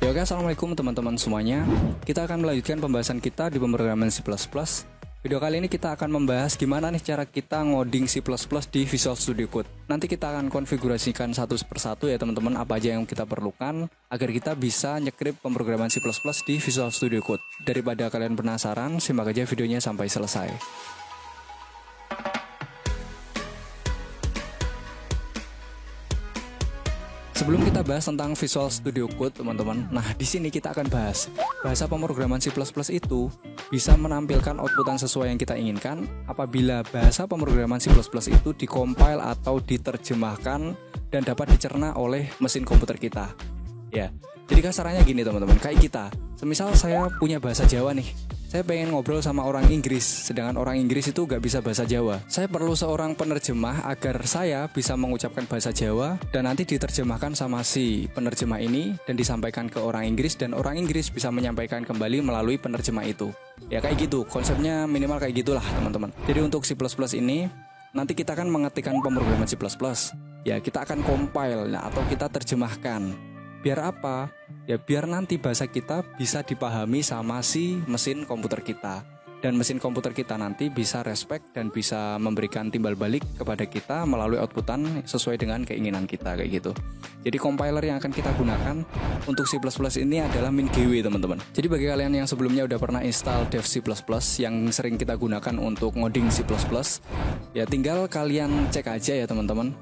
Ya oke, assalamualaikum teman-teman semuanya. Kita akan melanjutkan pembahasan kita di pemrograman C++. Video kali ini kita akan membahas gimana nih cara kita ngoding C++ di Visual Studio Code. Nanti kita akan konfigurasikan satu persatu ya teman-teman, apa aja yang kita perlukan agar kita bisa nyekrip pemrograman C++ di Visual Studio Code. Daripada kalian penasaran, simak aja videonya sampai selesai. Sebelum kita bahas tentang Visual Studio Code, teman-teman, nah di sini kita akan bahas bahasa pemrograman C++ itu bisa menampilkan outputan sesuai yang kita inginkan apabila bahasa pemrograman C++ itu dikompil atau diterjemahkan dan dapat dicerna oleh mesin komputer kita. Ya, jadi kasarannya gini teman-teman, kayak kita. Semisal saya punya bahasa Jawa nih. Saya pengen ngobrol sama orang Inggris, sedangkan orang Inggris itu gak bisa bahasa Jawa. Saya perlu seorang penerjemah agar saya bisa mengucapkan bahasa Jawa dan nanti diterjemahkan sama si penerjemah ini dan disampaikan ke orang Inggris dan orang Inggris bisa menyampaikan kembali melalui penerjemah itu. Ya kayak gitu, konsepnya minimal kayak gitulah teman-teman. Jadi untuk C++ ini nanti kita akan mengetikkan pemrograman C++. Ya kita akan compile atau kita terjemahkan. Biar apa? Ya biar nanti bahasa kita bisa dipahami sama si mesin komputer kita. Dan mesin komputer kita nanti bisa respect dan bisa memberikan timbal balik kepada kita melalui outputan sesuai dengan keinginan kita kayak gitu. Jadi compiler yang akan kita gunakan untuk C++ ini adalah MinGW teman-teman. Jadi bagi kalian yang sebelumnya udah pernah install dev C++ yang sering kita gunakan untuk ngoding C++, ya tinggal kalian cek aja ya teman-teman.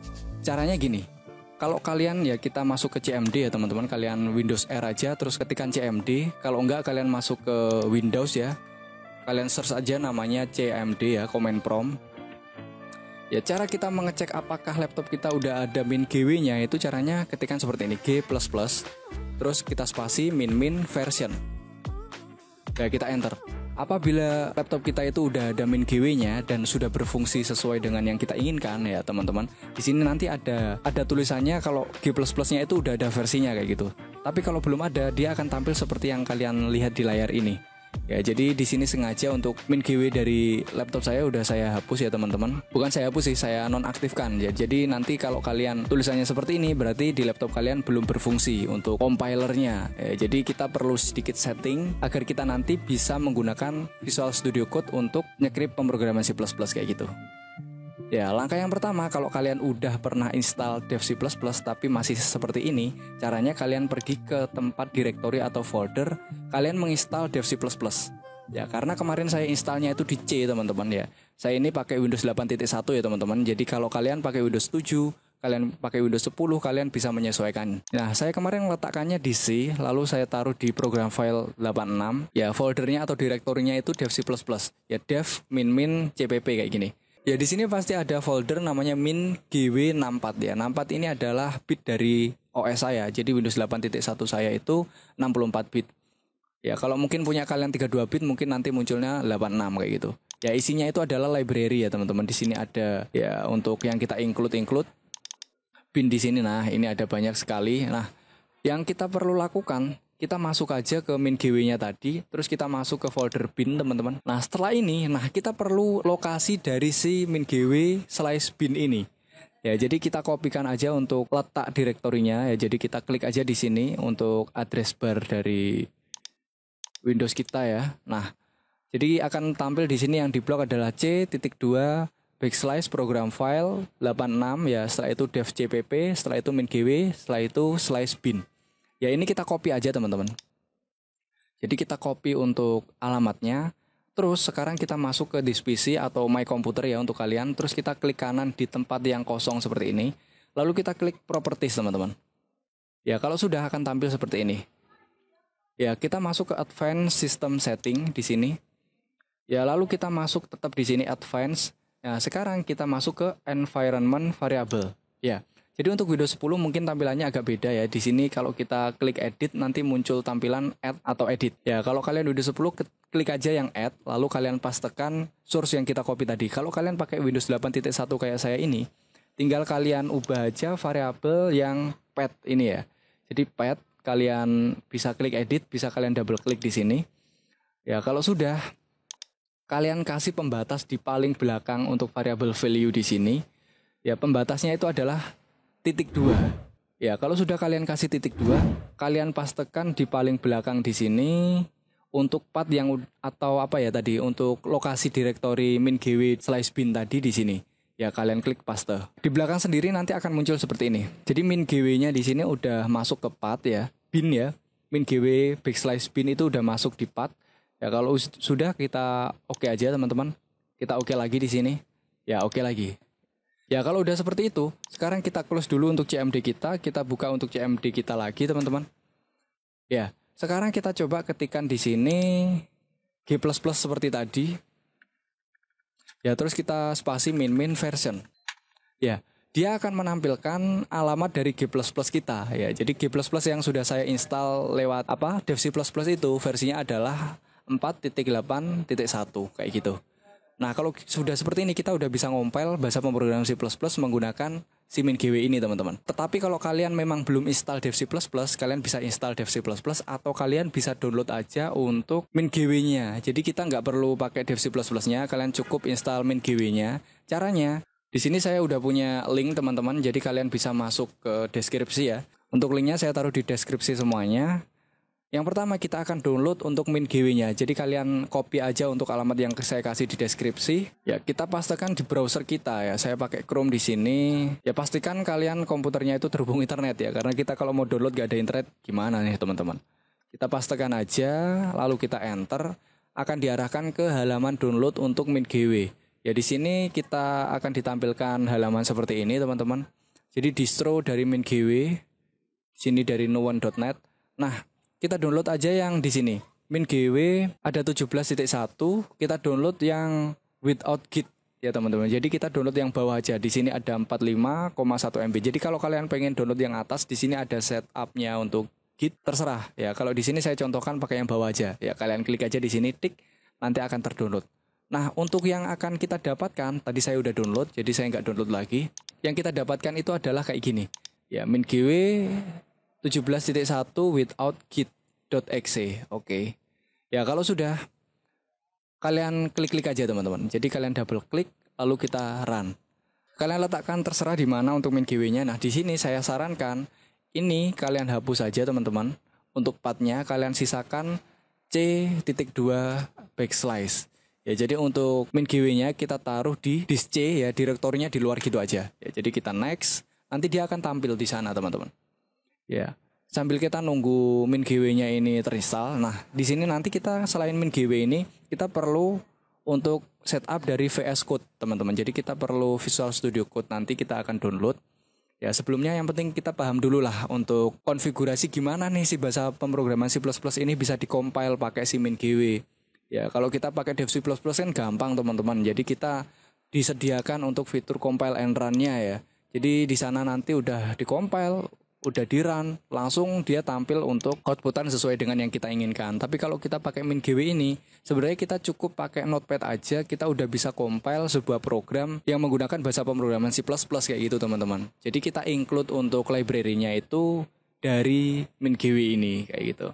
Caranya gini. Kalau kalian ya kita masuk ke CMD ya teman-teman, kalian Windows R aja terus ketikkan CMD. Kalau enggak kalian masuk ke Windows ya, kalian search aja namanya CMD ya, command prompt. Ya cara kita mengecek apakah laptop kita udah ada MinGW-nya itu caranya ketikkan seperti ini, G++, terus kita spasi min version. Ya kita enter. Apabila laptop kita itu udah ada MinGW-nya dan sudah berfungsi sesuai dengan yang kita inginkan ya teman-teman. Di sini nanti ada tulisannya kalau G++-nya itu udah ada versinya kayak gitu. Tapi kalau belum ada, dia akan tampil seperti yang kalian lihat di layar ini. Ya, jadi di sini sengaja untuk MinGW dari laptop saya udah saya hapus ya teman-teman. Bukan saya hapus sih, saya nonaktifkan ya. Jadi nanti kalau kalian tulisannya seperti ini berarti di laptop kalian belum berfungsi untuk compilernya. Ya, jadi kita perlu sedikit setting agar kita nanti bisa menggunakan Visual Studio Code untuk nyekrip pemrograman C++ kayak gitu. Ya, langkah yang pertama kalau kalian udah pernah install dev C++ tapi masih seperti ini, caranya kalian pergi ke tempat direktori atau folder, kalian menginstal dev C++. Ya, karena kemarin saya installnya itu di C, teman-teman ya. Saya ini pakai Windows 8.1 ya, teman-teman. Jadi kalau kalian pakai Windows 7, kalian pakai Windows 10, kalian bisa menyesuaikan. Nah, saya kemarin meletakkannya di C, lalu saya taruh di program file 86. Ya, foldernya atau direktorinya itu dev C++. Ya, dev min cpp kayak gini. Ya di sini pasti ada folder namanya MinGW64 ya. 64 ini adalah bit dari OS saya. Jadi Windows 8.1 saya itu 64 bit. Ya kalau mungkin punya kalian 32 bit mungkin nanti munculnya 86 kayak gitu. Ya isinya itu adalah library ya teman-teman. Di sini ada ya untuk yang kita include bin di sini. Nah, ini ada banyak sekali. Nah, yang kita perlu lakukan, kita masuk aja ke MinGW-nya tadi, terus kita masuk ke folder bin teman-teman. Nah setelah ini, kita perlu lokasi dari si MinGW/bin ini. Ya jadi kita kopikan aja untuk letak direktorinya. Ya jadi kita klik aja di sini untuk address bar dari Windows kita ya. Nah jadi akan tampil di sini yang di blok adalah C.2/program file 86 ya. Setelah itu dev cpp, setelah itu MinGW, setelah itu /bin. Ya ini kita copy aja teman-teman. Jadi kita copy untuk alamatnya. Terus sekarang kita masuk ke this PC atau my computer ya untuk kalian. Terus kita klik kanan di tempat yang kosong seperti ini. Lalu kita klik properties teman-teman. Ya kalau sudah akan tampil seperti ini. Ya kita masuk ke advanced system setting di sini. Ya lalu kita masuk tetap di sini advanced. Nah sekarang kita masuk ke environment variable. Ya. Jadi untuk Windows 10 mungkin tampilannya agak beda ya. Di sini kalau kita klik edit nanti muncul tampilan add atau edit. Ya, kalau kalian Windows 10 klik aja yang add lalu kalian pastekan source yang kita copy tadi. Kalau kalian pakai Windows 8.1 kayak saya ini, tinggal kalian ubah aja variabel yang path ini ya. Jadi path kalian bisa klik edit, bisa kalian double klik di sini. Ya, kalau sudah kalian kasih pembatas di paling belakang untuk variabel value di sini. Ya, pembatasnya itu adalah titik 2. Ya, kalau sudah kalian kasih titik 2, kalian pastekan di paling belakang di sini untuk path yang atau apa ya tadi, untuk lokasi direktori min/gw/bin tadi di sini. Ya, kalian klik paste. Di belakang sendiri nanti akan muncul seperti ini. Jadi min/gw-nya di sini udah masuk ke path ya, bin ya. min/gw/bin itu udah masuk di path. Ya, kalau sudah kita oke aja teman-teman. Kita oke lagi di sini. Ya, oke lagi. Ya, kalau udah seperti itu, sekarang kita close dulu untuk CMD kita buka untuk CMD kita lagi, teman-teman. Ya, sekarang kita coba ketikkan di sini G++ seperti tadi. Ya, terus kita spasi min version. Ya, dia akan menampilkan alamat dari G++ kita ya. Jadi G++ yang sudah saya install lewat Dev C++ itu versinya adalah 4.8.1 kayak gitu. Nah, kalau sudah seperti ini kita udah bisa ngompil bahasa pemrograman C++ menggunakan si min/gw ini, teman-teman. Tetapi kalau kalian memang belum install Dev C++, kalian bisa install Dev C++ atau kalian bisa download aja untuk min/gw-nya. Jadi kita nggak perlu pakai Dev C++-nya, kalian cukup install min/gw-nya. Caranya, di sini saya udah punya link, teman-teman. Jadi kalian bisa masuk ke deskripsi ya. Untuk linknya saya taruh di deskripsi semuanya. Yang pertama kita akan download untuk min/gw-nya. Jadi kalian copy aja untuk alamat yang saya kasih di deskripsi. Ya, kita pastikan di browser kita ya. Saya pakai Chrome di sini. Ya, pastikan kalian komputernya itu terhubung internet ya. Karena kita kalau mau download gak ada internet, gimana nih teman-teman? Kita pastikan aja, lalu kita enter, akan diarahkan ke halaman download untuk min/gw. Ya, di sini kita akan ditampilkan halaman seperti ini, teman-teman. Jadi distro dari min/gw, sini dari noone.net. Nah, kita download aja yang di sini. min/gw ada 17.1, kita download yang without git ya, teman-teman. Jadi kita download yang bawah aja. Di sini ada 45,1 MB. Jadi kalau kalian pengen download yang atas, di sini ada setupnya untuk git, terserah ya. Kalau di sini saya contohkan pakai yang bawah aja. Ya, kalian klik aja di sini, tik, nanti akan terdownload. Nah, untuk yang akan kita dapatkan, tadi saya udah download, jadi saya nggak download lagi. Yang kita dapatkan itu adalah kayak gini. Ya, min/gw 17.1 without git.exe. Oke. Ya, kalau sudah, kalian klik-klik aja, teman-teman. Jadi kalian double klik, lalu kita run. Kalian letakkan terserah di mana untuk min/gw-nya. Nah, di sini saya sarankan ini kalian hapus saja, teman-teman. Untuk path-nya kalian sisakan C.2 backslash. Ya, jadi untuk min/gw-nya kita taruh di disk C ya, direktorinya di luar gitu aja. Ya, jadi kita next, nanti dia akan tampil di sana, teman-teman. Ya, sambil kita nunggu min/gw-nya ini terinstall. Nah, di sini nanti kita selain min/gw ini, kita perlu untuk setup dari VS Code, teman-teman. Jadi kita perlu Visual Studio Code, nanti kita akan download. Ya, sebelumnya yang penting kita paham dulu lah untuk konfigurasi gimana nih si bahasa pemrograman C++ ini bisa dikompil pakai si min/gw. Ya, kalau kita pakai Dev C++ kan gampang, teman-teman. Jadi kita disediakan untuk fitur compile and run-nya ya. Jadi di sana nanti udah dikompil, udah di run, langsung dia tampil untuk outputan sesuai dengan yang kita inginkan. Tapi kalau kita pakai min/gw ini, sebenarnya kita cukup pakai notepad aja, kita udah bisa compile sebuah program yang menggunakan bahasa pemrograman C++ kayak gitu, teman-teman. Jadi kita include untuk library-nya itu dari min/gw ini kayak gitu.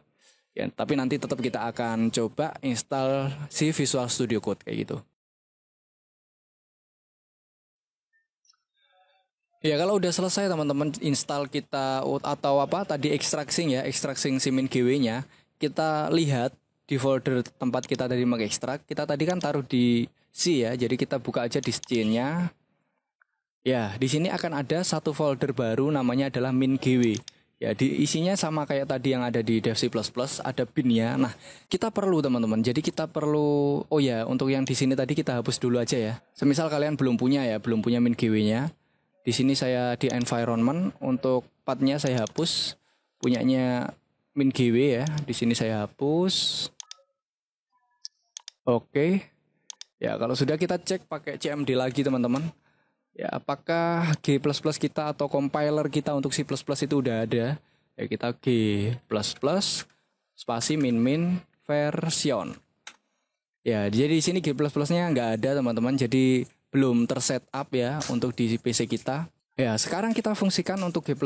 Ya, tapi nanti tetap kita akan coba install si Visual Studio Code kayak gitu. Ya, kalau udah selesai, teman-teman, install kita atau tadi extracting si min/gw-nya, kita lihat di folder tempat kita tadi mengekstrak. Kita tadi kan taruh di C ya, jadi kita buka aja di C-nya. Ya, di sini akan ada satu folder baru namanya adalah min/gw. Ya, isinya sama kayak tadi yang ada di Dev C++, ada bin-nya. Nah, kita perlu, teman-teman. Jadi kita perlu, untuk yang di sini tadi kita hapus dulu aja ya. Semisal kalian belum punya min/gw-nya. Di sini saya di environment, untuk path-nya saya hapus, punyanya min/gw ya. Di sini saya hapus. Oke. Ya, kalau sudah kita cek pakai CMD lagi, teman-teman. Ya, apakah G++ kita atau compiler kita untuk C++ itu udah ada? Ya, kita G++ spasi min version. Ya, jadi di sini G++-nya nggak ada, teman-teman. Jadi belum tersetup ya untuk di PC kita. Ya, sekarang kita fungsikan untuk G++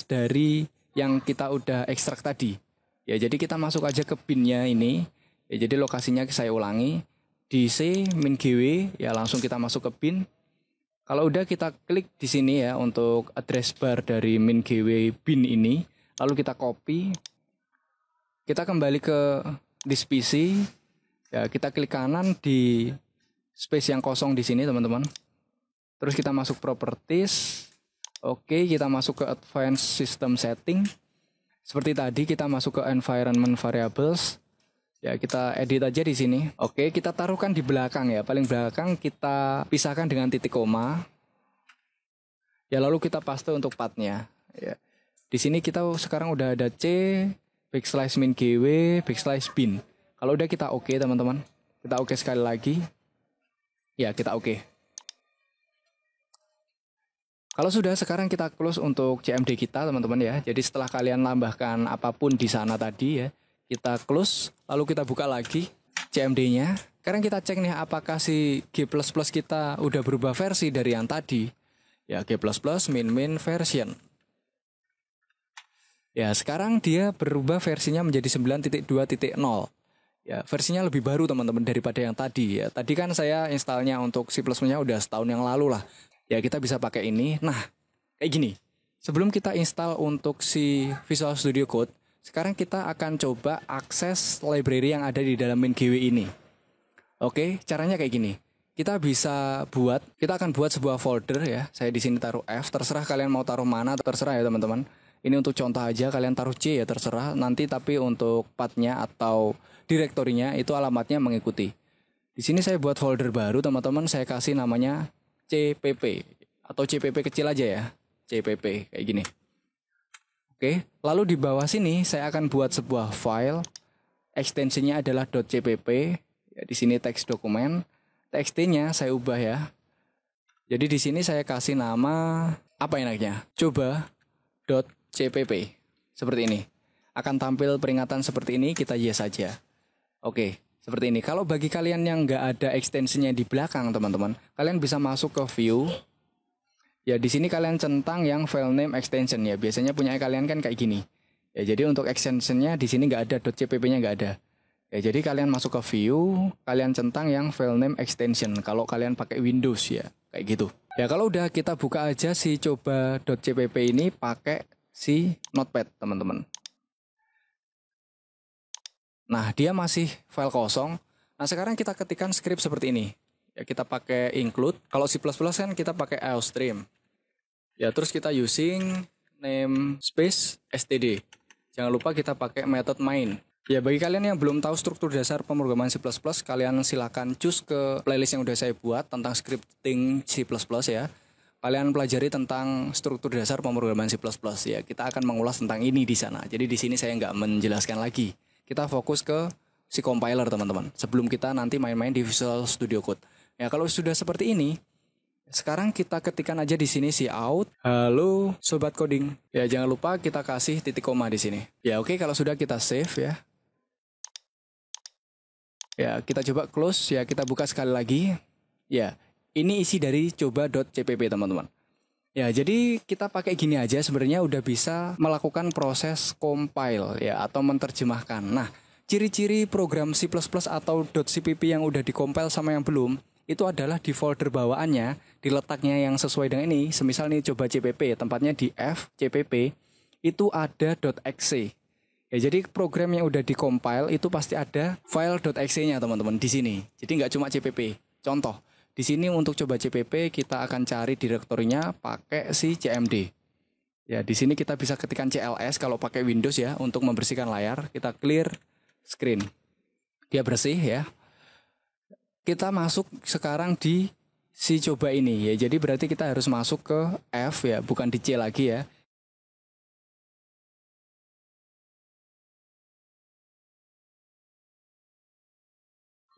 dari yang kita udah ekstrak tadi. Ya, jadi kita masuk aja ke bin-nya ini. Ya, jadi lokasinya saya ulangi. Di C min/gw, ya langsung kita masuk ke bin. Kalau udah kita klik di sini ya untuk address bar dari min.gw bin ini, lalu kita copy, kita kembali ke this PC, ya kita klik kanan di space yang kosong di sini teman-teman. Terus kita masuk properties, oke kita masuk ke advanced system setting. Seperti tadi kita masuk ke environment variables. Ya kita edit aja di sini. Oke, kita taruhkan di belakang ya. Paling belakang kita pisahkan dengan titik koma. Ya lalu kita paste untuk pathnya. Ya. Di sini kita sekarang udah ada C backslash min.gw backslash bin. Kalau udah kita oke teman-teman. Kita oke sekali lagi. Ya kita oke. Kalau sudah sekarang kita close untuk CMD kita teman-teman ya. Jadi setelah kalian nambahkan apapun di sana tadi ya. Kita close, lalu kita buka lagi CMD-nya. Sekarang kita cek nih apakah si G++ kita udah berubah versi dari yang tadi. Ya, G++ min version. Ya, sekarang dia berubah versinya menjadi 9.2.0. Ya, versinya lebih baru teman-teman daripada yang tadi ya. Tadi kan saya installnya untuk C++-nya udah setahun yang lalu lah. Ya, kita bisa pakai ini. Nah, kayak gini. Sebelum kita install untuk si Visual Studio Code, sekarang kita akan coba akses library yang ada di dalam min.gw ini. Oke, caranya kayak gini. Kita akan buat sebuah folder ya. Saya di sini taruh F, terserah kalian mau taruh mana, terserah ya teman-teman. Ini untuk contoh aja, kalian taruh C ya terserah. Nanti tapi untuk pathnya atau direktorinya itu alamatnya mengikuti. Di sini saya buat folder baru teman-teman, saya kasih namanya CPP atau CPP kecil aja ya. CPP kayak gini. Oke, lalu di bawah sini saya akan buat sebuah file, ekstensinya adalah .cpp, ya, di sini teks dokumen, txt-nya saya ubah ya. Jadi di sini saya kasih nama apa enaknya? Coba.cpp, seperti ini. Akan tampil peringatan seperti ini, kita yes saja. Oke, seperti ini. Kalau bagi kalian yang nggak ada ekstensinya di belakang teman-teman, kalian bisa masuk ke view. Ya di sini kalian centang yang file name extension ya. Biasanya punya kalian kan kayak gini. Ya jadi untuk extensionnya di sini nggak ada, .cpp-nya nggak ada. Ya jadi kalian masuk ke view, kalian centang yang file name extension. Kalau kalian pakai Windows ya, kayak gitu. Ya kalau udah kita buka aja si coba.cpp ini pakai si Notepad teman-teman. Nah dia masih file kosong. Nah sekarang kita ketikkan script seperti ini. Ya kita pakai include. Kalau C++ kan kita pakai IOStream. Ya terus kita using namespace std. Jangan lupa kita pakai method main. Ya bagi kalian yang belum tahu struktur dasar pemrograman C++, kalian silakan cus ke playlist yang udah saya buat tentang scripting C++ ya. Kalian pelajari tentang struktur dasar pemrograman C++ ya. Kita akan mengulas tentang ini di sana. Jadi di sini saya nggak menjelaskan lagi. Kita fokus ke si compiler teman-teman. Sebelum kita nanti main-main di Visual Studio Code. Ya kalau sudah seperti ini, sekarang kita ketikkan aja di sini si out. Halo sobat coding. Ya jangan lupa kita kasih titik koma di sini. Ya oke, kalau sudah kita save ya. Ya kita coba close ya, kita buka sekali lagi. Ya ini isi dari coba.cpp teman-teman. Ya jadi kita pakai gini aja sebenarnya udah bisa melakukan proses compile ya atau menerjemahkan. Nah ciri-ciri program C++ atau .cpp yang udah dikompil sama yang belum, itu adalah di folder bawaannya, di letaknya yang sesuai dengan ini. Semisal nih coba CPP, tempatnya di F, CPP, itu ada .exe. Ya, jadi program yang udah dikompil itu pasti ada file .exe-nya teman-teman di sini. Jadi nggak cuma CPP. Contoh, di sini untuk coba CPP kita akan cari direktorinya pakai si CMD. Ya, di sini kita bisa ketikkan CLS kalau pakai Windows ya untuk membersihkan layar. Kita clear screen. Dia bersih ya. Kita masuk sekarang di si coba ini ya. Jadi berarti kita harus masuk ke F ya, bukan di C lagi ya.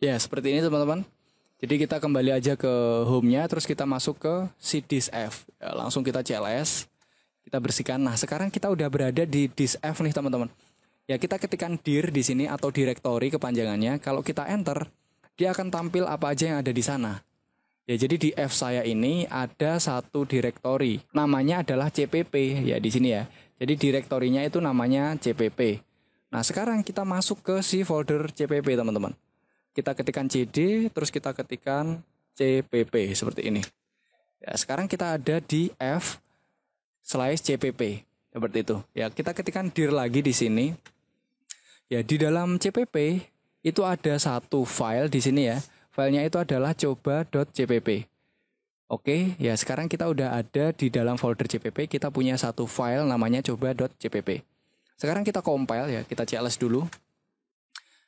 Ya, seperti ini teman-teman. Jadi kita kembali aja ke home-nya, terus kita masuk ke si disk F. Ya, langsung kita CLS, kita bersihkan. Nah, sekarang kita udah berada di disk F nih teman-teman. Ya, kita ketikkan dir di sini atau directory kepanjangannya. Kalau kita enter, dia akan tampil apa aja yang ada di sana. Ya, jadi di F saya ini ada satu directory. Namanya adalah CPP ya di sini ya. Jadi direktorinya itu namanya CPP. Nah, sekarang kita masuk ke si folder CPP teman-teman. Kita ketikkan cd, terus kita ketikkan cpp seperti ini. Ya, sekarang kita ada di f/cpp seperti itu. Ya, kita ketikkan dir lagi di sini. Ya, di dalam cpp itu ada satu file di sini ya. Filenya itu adalah coba.cpp. Oke, ya sekarang kita udah ada di dalam folder cpp, kita punya satu file namanya coba.cpp. Sekarang kita compile ya, kita cls dulu.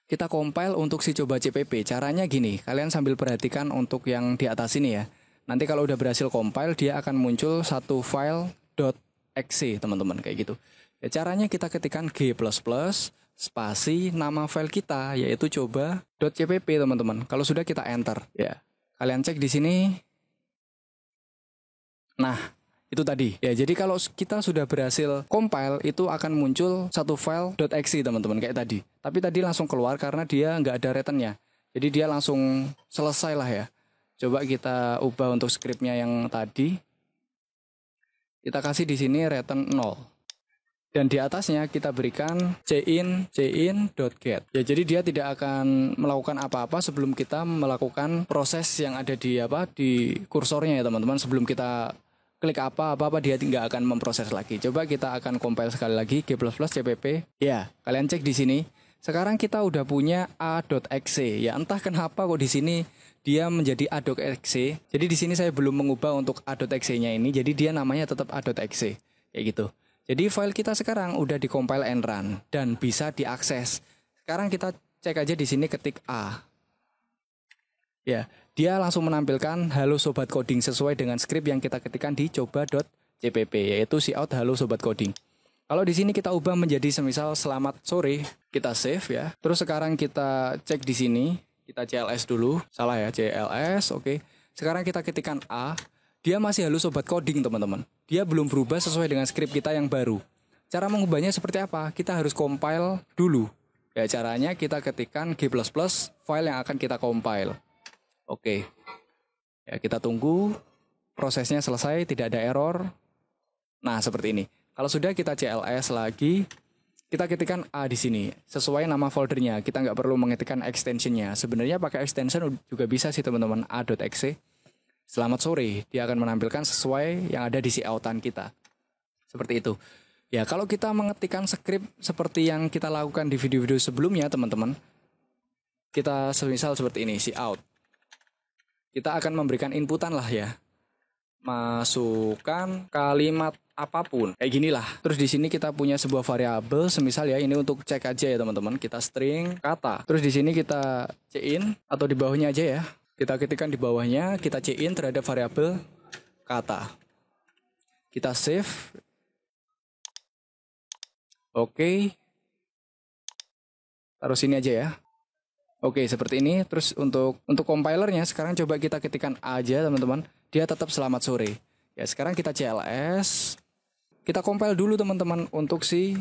Kita compile untuk si coba cpp. Caranya gini, kalian sambil perhatikan untuk yang di atas ini ya. Nanti kalau udah berhasil compile, dia akan muncul satu file .exe teman-teman, kayak gitu. Ya, caranya kita ketikkan g++ spasi nama file kita yaitu coba.cpp teman-teman. Kalau sudah kita enter ya. Kalian cek di sini. Nah, itu tadi. Ya, jadi kalau kita sudah berhasil compile itu akan muncul satu file .exe teman-teman kayak tadi. Tapi tadi langsung keluar karena dia nggak ada returnnya. Jadi dia langsung selesai lah ya. Coba kita ubah untuk scriptnya yang tadi. Kita kasih di sini return 0. Dan di atasnya kita berikan cin.get. Ya, jadi dia tidak akan melakukan apa-apa sebelum kita melakukan proses yang ada di kursornya ya teman-teman. Sebelum kita klik apa-apa dia tidak akan memproses lagi. Coba kita akan compile sekali lagi g++ cpp. Ya, kalian cek di sini. Sekarang kita udah punya a.exe. Ya, entah kenapa kok di sini dia menjadi a.exe. Jadi di sini saya belum mengubah untuk a.exe-nya ini. Jadi dia namanya tetap a.exe. Kayak gitu. Jadi file kita sekarang udah di-compile and run dan bisa diakses. Sekarang kita cek aja di sini ketik A. Ya, dia langsung menampilkan halo sobat coding sesuai dengan script yang kita ketikkan di coba.cpp yaitu cout halo sobat coding. Kalau di sini kita ubah menjadi semisal selamat sore, kita save ya. Terus sekarang kita cek di sini, kita cls dulu. Salah ya, cls, oke. Sekarang kita ketikkan A. Dia masih halo sobat coding teman-teman. Dia belum berubah sesuai dengan script kita yang baru. Cara mengubahnya seperti apa? Kita harus compile dulu. Ya, caranya kita ketikkan g++ file yang akan kita compile. Oke. Ya, kita tunggu prosesnya selesai, tidak ada error. Nah, seperti ini. Kalau sudah kita cls lagi, kita ketikkan A di sini sesuai nama foldernya. Kita nggak perlu mengetikkan extensionnya. Sebenarnya pakai extension juga bisa sih teman-teman, a.exe. Selamat sore, dia akan menampilkan sesuai yang ada di coutan kita. Seperti itu. Ya, kalau kita mengetikkan script seperti yang kita lakukan di video-video sebelumnya, teman-teman. Kita semisal seperti ini, cout. Kita akan memberikan inputan lah ya. Masukkan kalimat apapun. Kayak ginilah. Terus di sini kita punya sebuah variabel, semisal ya ini untuk cek aja ya, teman-teman. Kita string kata. Terus di sini kita cin atau di bawahnya aja ya. Kita ketikkan di bawahnya, kita cin terhadap variabel kata. Kita save. Oke. Taruh sini aja ya. Oke, seperti ini. Terus untuk compilernya sekarang coba kita ketikkan A aja, teman-teman. Dia tetap selamat sore. Ya, sekarang kita cls. Kita compile dulu, teman-teman, untuk si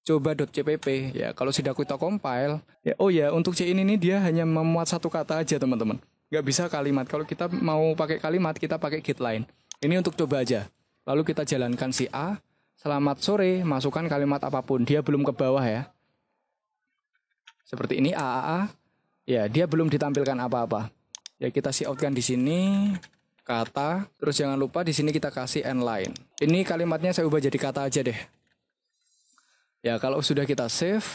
coba.cpp. Ya, kalau sudah kita compile, ya, oh ya, untuk cin ini dia hanya memuat satu kata aja, teman-teman. Nggak bisa kalimat. Kalau kita mau pakai kalimat, kita pakai getLine. Ini untuk coba aja. Lalu kita jalankan si A. Selamat sore, masukkan kalimat apapun. Dia belum ke bawah ya. Seperti ini AAA. Ya, dia belum ditampilkan apa-apa. Ya, kita coutkan di sini kata. Terus jangan lupa di sini kita kasih endline. Ini kalimatnya saya ubah jadi kata aja deh. Ya, kalau sudah kita save,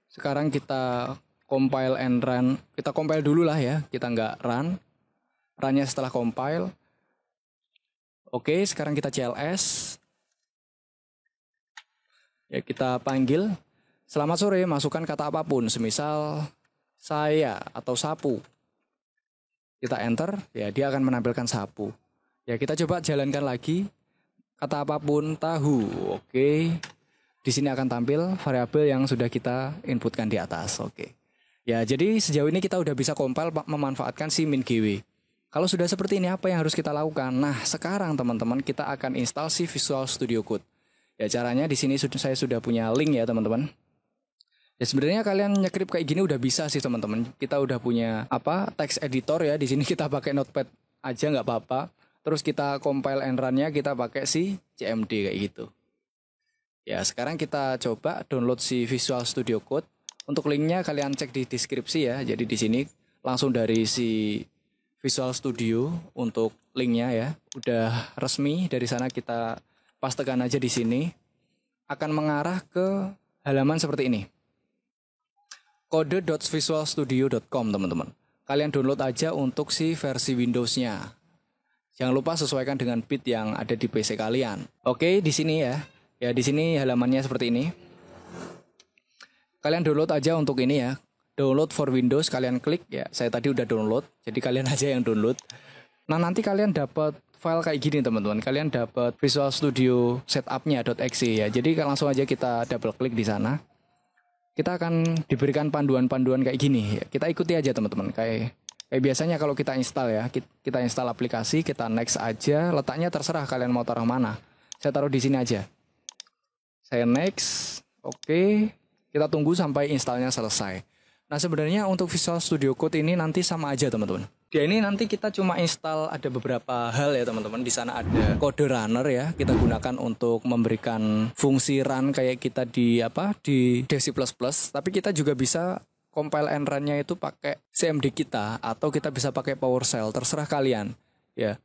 sekarang kita compile and run. Kita compile dulu lah ya. Kita nggak run. Runnya setelah compile. Oke, sekarang kita cls. Ya, kita panggil. Selamat sore, masukkan kata apapun. Semisal saya atau sapu. Kita enter, ya dia akan menampilkan sapu. Ya, kita coba jalankan lagi. Kata apapun, tahu. Oke. Di sini akan tampil variabel yang sudah kita inputkan di atas. Oke. Ya, jadi sejauh ini kita udah bisa compile memanfaatkan si min_gw. Kalau sudah seperti ini, apa yang harus kita lakukan? Nah, sekarang teman-teman kita akan install si Visual Studio Code. Ya, caranya di sini saya sudah punya link ya, teman-teman. Ya, sebenarnya kalian nyekrip kayak gini udah bisa sih, teman-teman. Kita udah punya text editor ya. Di sini kita pakai Notepad aja nggak apa-apa. Terus kita compile and run-nya kita pakai si CMD kayak gitu. Ya, sekarang kita coba download si Visual Studio Code. Untuk linknya kalian cek di deskripsi ya. Jadi di sini langsung dari si Visual Studio untuk linknya ya. Udah resmi, dari sana kita pastekan aja di sini. Akan mengarah ke halaman seperti ini. Kode.visualstudio.com teman-teman. Kalian download aja untuk si versi Windows-nya. Jangan lupa sesuaikan dengan bit yang ada di PC kalian. Oke, di sini ya. Ya, di sini halamannya seperti ini. Kalian download aja untuk ini ya. Download for Windows, kalian klik ya. Saya tadi udah download, jadi kalian aja yang download. Nah, nanti kalian dapat file kayak gini teman-teman. Kalian dapat Visual Studio setup.nya.exe ya. Jadi langsung aja kita double klik di sana. Kita akan diberikan panduan-panduan kayak gini ya. Kita ikuti aja teman-teman. Kayak biasanya kalau kita install ya, kita install aplikasi, kita next aja. Letaknya terserah kalian mau taruh mana. Saya taruh di sini aja. Saya next. Oke. Kita tunggu sampai installnya selesai. Nah, sebenarnya untuk Visual Studio Code ini nanti sama aja teman-teman. Dia ini nanti kita cuma install ada beberapa hal ya teman-teman. Di sana ada kode runner ya. Kita gunakan untuk memberikan fungsi run kayak kita di C++. Tapi kita juga bisa compile and run-nya itu pakai CMD kita atau kita bisa pakai PowerShell. Terserah kalian ya.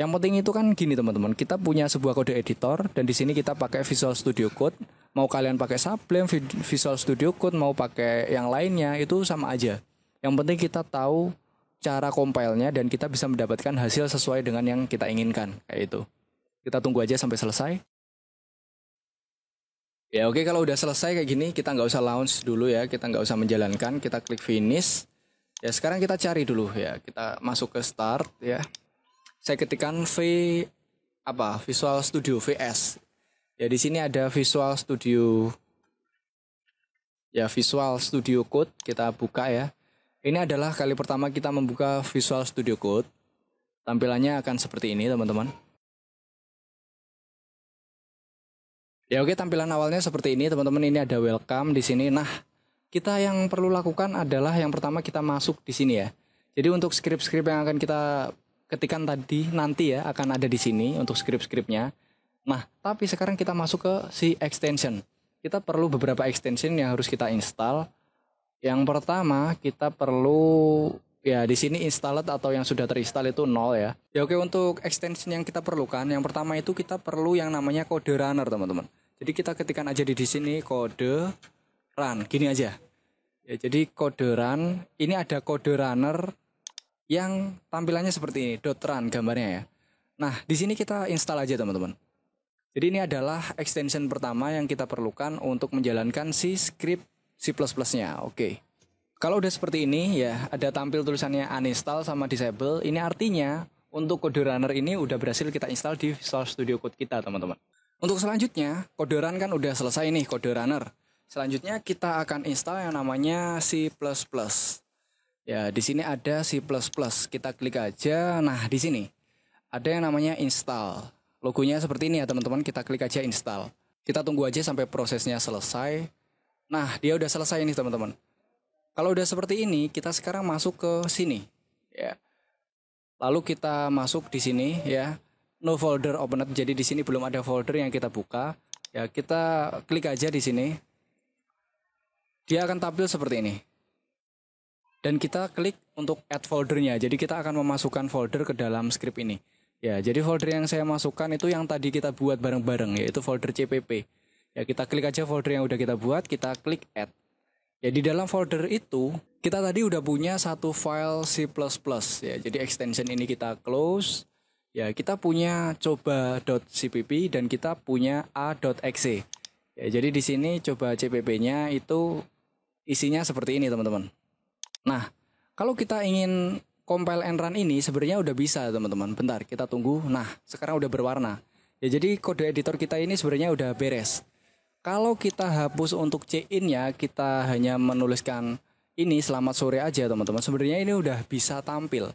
Yang penting itu kan gini teman-teman. Kita punya sebuah kode editor dan di sini kita pakai Visual Studio Code. Mau kalian pakai Sublime, Visual Studio Code, mau pakai yang lainnya, itu sama aja. Yang penting kita tahu cara compile-nya dan kita bisa mendapatkan hasil sesuai dengan yang kita inginkan. Kayak itu. Kita tunggu aja sampai selesai. Ya oke, kalau udah selesai kayak gini, kita nggak usah launch dulu ya. Kita nggak usah menjalankan, kita klik finish. Ya sekarang kita cari dulu ya. Kita masuk ke start ya. Saya ketikkan Visual Studio VS. Ya di sini ada Visual Studio. Ya Visual Studio Code kita buka ya. Ini adalah kali pertama kita membuka Visual Studio Code. Tampilannya akan seperti ini teman-teman. Ya oke, tampilan awalnya seperti ini teman-teman. Ini ada welcome di sini. Nah, kita yang perlu lakukan adalah yang pertama kita masuk di sini ya. Jadi untuk script-script yang akan kita ketikan tadi nanti ya akan ada di sini untuk script-scriptnya. Nah, tapi sekarang kita masuk ke si extension. Kita perlu beberapa extension yang harus kita install. Yang pertama, kita perlu ya di sini installed atau yang sudah terinstall itu 0 ya. Ya oke, untuk extension yang kita perlukan, yang pertama itu kita perlu yang namanya kode runner, teman-teman. Jadi kita ketikkan aja di sini kode run, gini aja. Ya, jadi kode run, ini ada kode runner yang tampilannya seperti ini, .run gambarnya ya. Nah, di sini kita install aja, teman-teman. Jadi ini adalah extension pertama yang kita perlukan untuk menjalankan si script C++-nya. Oke. Kalau udah seperti ini ya, ada tampil tulisannya uninstall sama disable. Ini artinya untuk kode runner ini udah berhasil kita install di Visual Studio Code kita, teman-teman. Untuk selanjutnya, kode run kan udah selesai nih, kode runner. Selanjutnya kita akan install yang namanya C++. Ya, di sini ada C++. Kita klik aja. Nah, di sini ada yang namanya install. Logonya seperti ini ya teman-teman, kita klik aja install. Kita tunggu aja sampai prosesnya selesai. Nah, dia udah selesai nih teman-teman. Kalau udah seperti ini, kita sekarang masuk ke sini ya. Lalu kita masuk di sini ya. No folder opened. Jadi di sini belum ada folder yang kita buka. Ya, kita klik aja di sini. Dia akan tampil seperti ini. Dan kita klik untuk add foldernya. Jadi kita akan memasukkan folder ke dalam script ini. Ya, jadi folder yang saya masukkan itu yang tadi kita buat bareng-bareng, yaitu folder CPP. Ya, kita klik aja folder yang udah kita buat, kita klik add. Ya, di dalam folder itu, kita tadi udah punya satu file C++. Ya, jadi extension ini kita close. Ya, kita punya coba.cpp dan kita punya a.exe. Ya, jadi di sini coba CPP-nya itu isinya seperti ini, teman-teman. Nah, kalau kita ingin compile and run ini sebenarnya udah bisa teman-teman. Bentar, kita tunggu. Nah, sekarang udah berwarna. Ya, jadi kode editor kita ini sebenarnya udah beres. Kalau kita hapus untuk cin-nya, kita hanya menuliskan ini selamat sore aja teman-teman. Sebenarnya ini udah bisa tampil.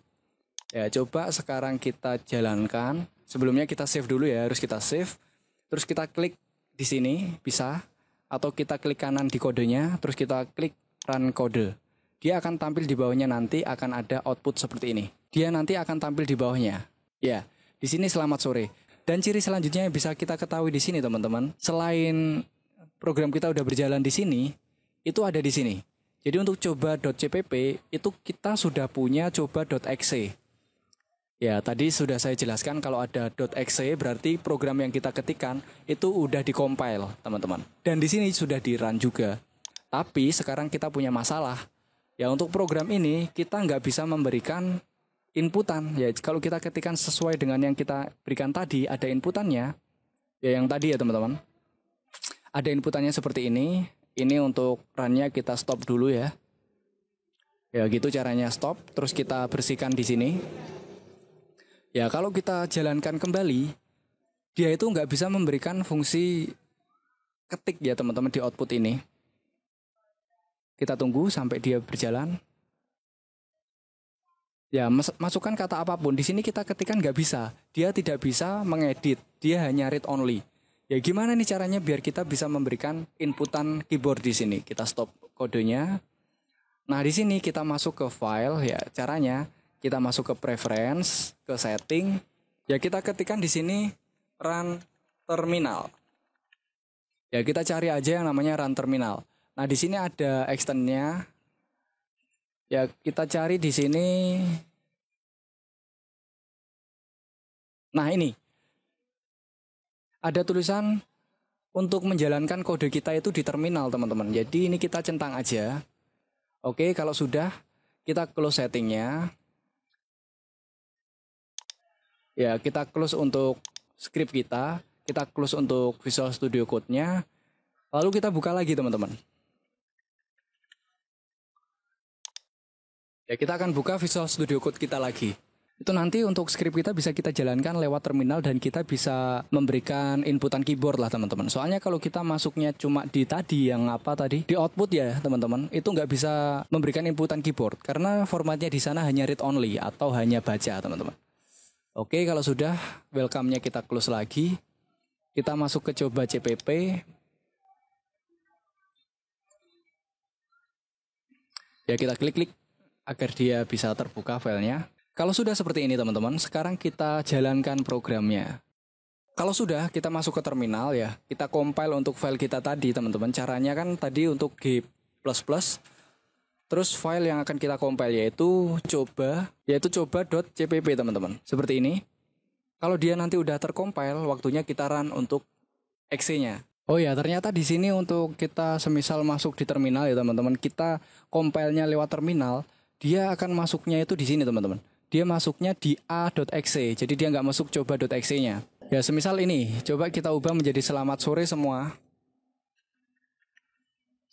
Ya, coba sekarang kita jalankan. Sebelumnya kita save dulu ya, harus kita save. Terus kita klik di sini, bisa. Atau kita klik kanan di kodenya, terus kita klik run kode. Dia akan tampil di bawahnya, nanti akan ada output seperti ini. Dia nanti akan tampil di bawahnya. Ya, di sini selamat sore. Dan ciri selanjutnya yang bisa kita ketahui di sini teman-teman, selain program kita udah berjalan di sini, itu ada di sini. Jadi untuk coba.cpp itu kita sudah punya coba.exe. Ya, tadi sudah saya jelaskan kalau ada .exe berarti program yang kita ketikkan itu udah dikompil, teman-teman. Dan di sini sudah di-run juga. Tapi sekarang kita punya masalah. Ya, untuk program ini kita nggak bisa memberikan inputan. Ya, kalau kita ketikkan sesuai dengan yang kita berikan tadi, ada inputannya. Ya, yang tadi ya, teman-teman. Ada inputannya seperti ini. Ini untuk run-nya kita stop dulu ya. Ya, gitu caranya stop. Terus kita bersihkan di sini. Ya, kalau kita jalankan kembali, dia itu nggak bisa memberikan fungsi ketik ya teman-teman di output ini. Kita tunggu sampai dia berjalan. Ya, masukkan kata apapun. Di sini kita ketikkan nggak bisa. Dia tidak bisa mengedit. Dia hanya read only. Ya, gimana nih caranya biar kita bisa memberikan inputan keyboard di sini? Kita stop kodenya. Nah, di sini kita masuk ke file ya. Caranya kita masuk ke preference, ke setting. Ya, kita ketikkan di sini run terminal. Ya, kita cari aja yang namanya run terminal. Nah, di sini ada extendnya. Ya, kita cari di sini. Nah, ini. Ada tulisan untuk menjalankan kode kita itu di terminal, teman-teman. Jadi ini kita centang aja. Oke, kalau sudah, kita close settingnya. Ya, kita close untuk script kita close untuk Visual Studio Code-nya. Lalu kita buka lagi, teman-teman. Ya, kita akan buka Visual Studio Code kita lagi. Itu nanti untuk script kita bisa kita jalankan lewat terminal dan kita bisa memberikan inputan keyboard lah, teman-teman. Soalnya kalau kita masuknya cuma di tadi yang apa tadi di output ya, teman-teman, itu nggak bisa memberikan inputan keyboard karena formatnya di sana hanya read only atau hanya baca, teman-teman. Oke, kalau sudah, welcome-nya kita close lagi. Kita masuk ke coba CPP. Ya, kita klik-klik agar dia bisa terbuka filenya. Kalau sudah seperti ini, teman-teman, sekarang kita jalankan programnya. Kalau sudah, kita masuk ke terminal ya. Kita compile untuk file kita tadi, teman-teman. Caranya kan tadi untuk G++. Terus file yang akan kita compile yaitu coba.cpp, teman-teman. Seperti ini. Kalau dia nanti udah tercompile, waktunya kita run untuk exe-nya. Oh ya, ternyata di sini untuk kita semisal masuk di terminal ya, teman-teman. Kita compile-nya lewat terminal, dia akan masuknya itu di sini, teman-teman. Dia masuknya di a.exe. Jadi dia nggak masuk coba.exe-nya. Ya, semisal ini. Coba kita ubah menjadi selamat sore semua.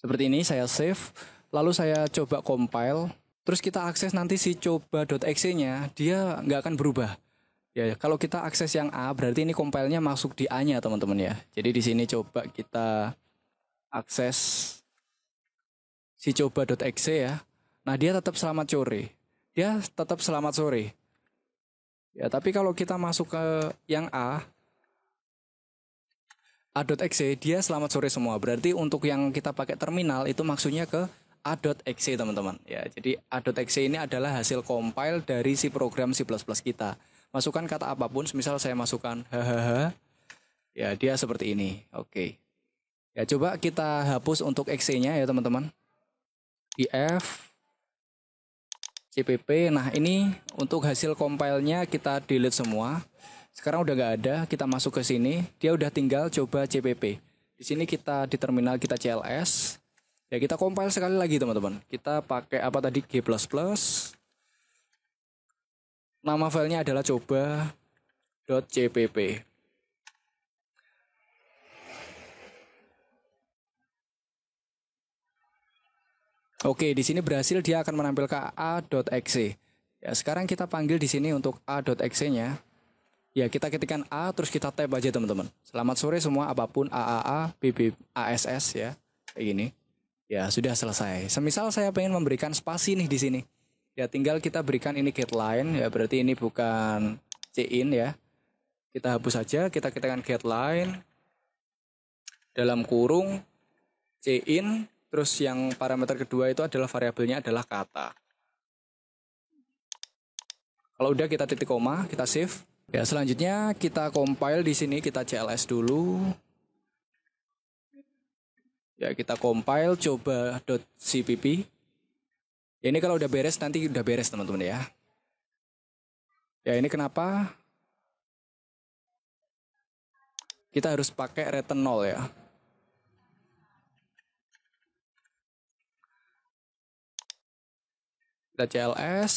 Seperti ini, saya save. Lalu saya coba compile, terus kita akses nanti si coba.exe-nya, dia nggak akan berubah. Ya, kalau kita akses yang A, berarti ini compile-nya masuk di A-nya, teman-teman ya. Jadi di sini coba kita akses si coba.exe ya. Nah, dia tetap selamat sore. Dia tetap selamat sore. Ya, tapi kalau kita masuk ke yang A.exe, dia selamat sore semua. Berarti untuk yang kita pakai terminal itu maksudnya ke A.exe, teman-teman. Ya, jadi A.exe ini adalah hasil compile dari si program C++ kita. Masukkan kata apapun, misal saya masukkan hahaha. Ya, dia seperti ini. Oke. Ya, coba kita hapus untuk exe-nya ya, teman-teman. Di F CPP. Nah, ini untuk hasil compile-nya kita delete semua. Sekarang udah nggak ada, kita masuk ke sini. Dia udah tinggal coba CPP. Di sini kita di terminal kita CLS. Ya, kita compile sekali lagi, teman-teman. Kita pakai apa tadi? G++. Nama filenya adalah coba.cpp. Oke, di sini berhasil, dia akan menampilkan a.exe. Ya, sekarang kita panggil di sini untuk a.exe-nya. Ya, kita ketikkan A, terus kita tab aja, teman-teman. Selamat sore semua, apapun AAA, BB, ASS ya. Kayak gini. Ya, sudah selesai. Semisal saya pengen memberikan spasi nih di sini. Ya, tinggal kita berikan ini get line, ya berarti ini bukan cin ya. Kita hapus saja, kita ketikkan get line dalam kurung cin, terus yang parameter kedua itu adalah variabelnya adalah kata. Kalau udah kita titik koma, kita save. Ya, selanjutnya kita compile di sini, kita CLS dulu. Ya, kita compile coba.cpp. Ya ini kalau udah beres nanti udah beres teman-teman ya. Ya ini kenapa kita harus pakai return 0 ya. Kita CLS.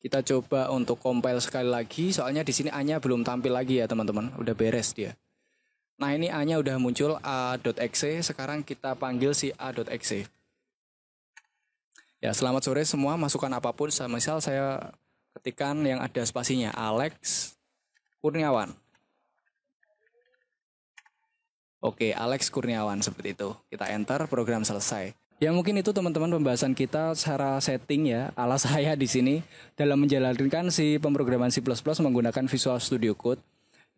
Kita coba untuk compile sekali lagi, soalnya di sini A-nya belum tampil lagi ya teman-teman, udah beres dia. Nah ini A-nya udah muncul A.exe, sekarang kita panggil si A.exe. Ya selamat sore semua, masukan apapun, misal saya ketikkan yang ada spasinya, Alex Kurniawan. Oke, Alex Kurniawan seperti itu. Kita enter, program selesai. Ya mungkin itu teman-teman pembahasan kita secara setting ya, ala saya di sini dalam menjalankan si pemrograman C++ menggunakan Visual Studio Code.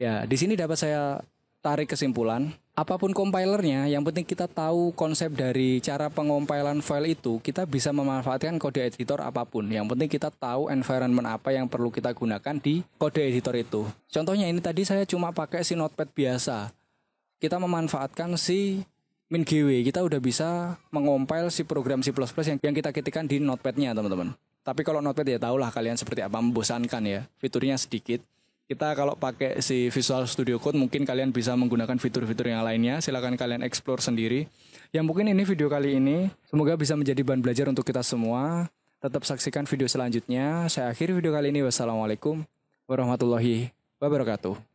Ya, di sini dapat saya tarik kesimpulan, apapun compilernya, yang penting kita tahu konsep dari cara pengompilan file itu, kita bisa memanfaatkan kode editor apapun. Yang penting kita tahu environment apa yang perlu kita gunakan di kode editor itu. Contohnya ini tadi saya cuma pakai si Notepad biasa. Kita memanfaatkan si MinGW, kita udah bisa mengompil si program C++ yang kita ketikkan di Notepad-nya teman-teman. Tapi kalau Notepad ya tahulah kalian seperti apa, membosankan ya, fiturnya sedikit. Kita kalau pakai si Visual Studio Code mungkin kalian bisa menggunakan fitur-fitur yang lainnya, silakan kalian explore sendiri. Ya mungkin ini video kali ini, semoga bisa menjadi bahan belajar untuk kita semua. Tetap saksikan video selanjutnya. Saya akhiri video kali ini, wassalamualaikum warahmatullahi wabarakatuh.